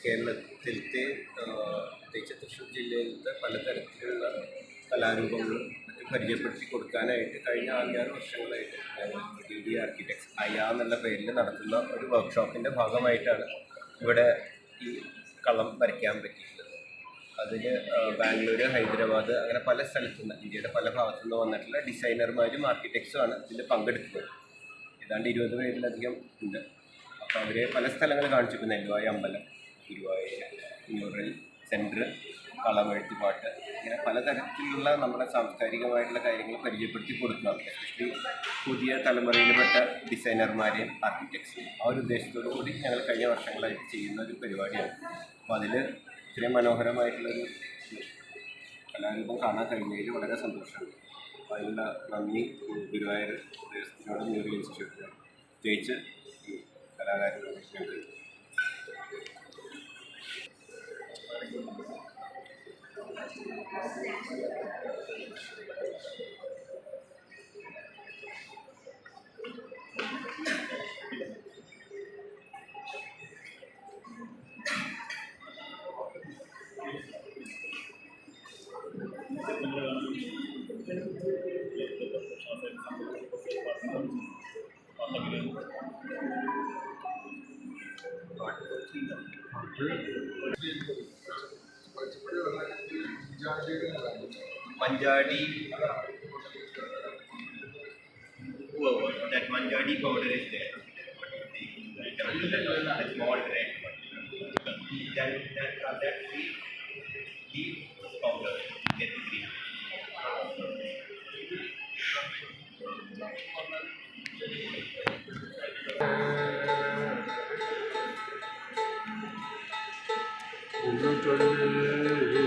കേരളത്തിലത്തെ പ്രത്യേകിച്ച് തൃശ്ശൂർ ജില്ലയിലത്തെ പലതരത്തിലുള്ള കലാരൂപങ്ങളും പരിചയപ്പെടുത്തി കൊടുക്കാനായിട്ട് കഴിഞ്ഞ 5-6 വർഷങ്ങളായിട്ട് DD ആർക്കിടെക്ട്സ് എന്നുള്ള പേരിൽ നടത്തുന്ന ഒരു വർക്ക്ഷോപ്പിൻ്റെ ഭാഗമായിട്ടാണ് ഇവിടെ ഈ കളം വരയ്ക്കാൻ പറ്റിയിട്ടുള്ളത്. അതിൽ ബാംഗ്ലൂർ, ഹൈദരാബാദ് അങ്ങനെ പല സ്ഥലത്തുനിന്ന്, ഇന്ത്യയുടെ പല ഭാഗത്തുനിന്ന് വന്നിട്ടുള്ള ഡിസൈനർമാരും ആർക്കിടെക്ട്സുമാണ് ഇതിൽ പങ്കെടുക്കുന്നത്. ഏതാണ്ട് 20 പേരിലധികം ഉണ്ട്. അപ്പോൾ അവർ പല സ്ഥലങ്ങൾ കാണിച്ചിട്ടുണ്ട്. നെല്ലുവായ അമ്പലം, ഗുരുവായൂർ, മ്യൂറൽ സെൻറ്റർ, കളമെഴുത്തുപാട്ട്, ഇങ്ങനെ പലതരത്തിലുള്ള നമ്മുടെ സാംസ്കാരികമായിട്ടുള്ള കാര്യങ്ങൾ പരിചയപ്പെടുത്തി കൊടുക്കുക. എസ്പെഷ്യലി പുതിയ തലമുറയിൽപ്പെട്ട ഡിസൈനർമാരെയും ആർക്കിടെക്ട്സിനെയും ആ ഒരു ഉദ്ദേശത്തോടു കൂടി ഞങ്ങൾ കഴിഞ്ഞ വർഷങ്ങളായിട്ട് ചെയ്യുന്ന ഒരു പരിപാടിയാണ്. അപ്പോൾ അതിൽ ഇത്രയും മനോഹരമായിട്ടുള്ളൊരു കലാരൂപം കാണാൻ കഴിഞ്ഞതിൽ വളരെ സന്തോഷമുണ്ട്. അപ്പോൾ അതിനുള്ള നന്ദി ഗുരുവായൂർ ദേവസ്ഥത്തിനോട്, മ്യൂറൽ ഇൻസ്റ്റിറ്റ്യൂട്ടിനോട്, പ്രത്യേകിച്ച് ഈ കലാകാരനോട് ഞങ്ങൾക്ക്. Manjari, that Manjari powder is there. The small red one. That leaf powder get green. Hello,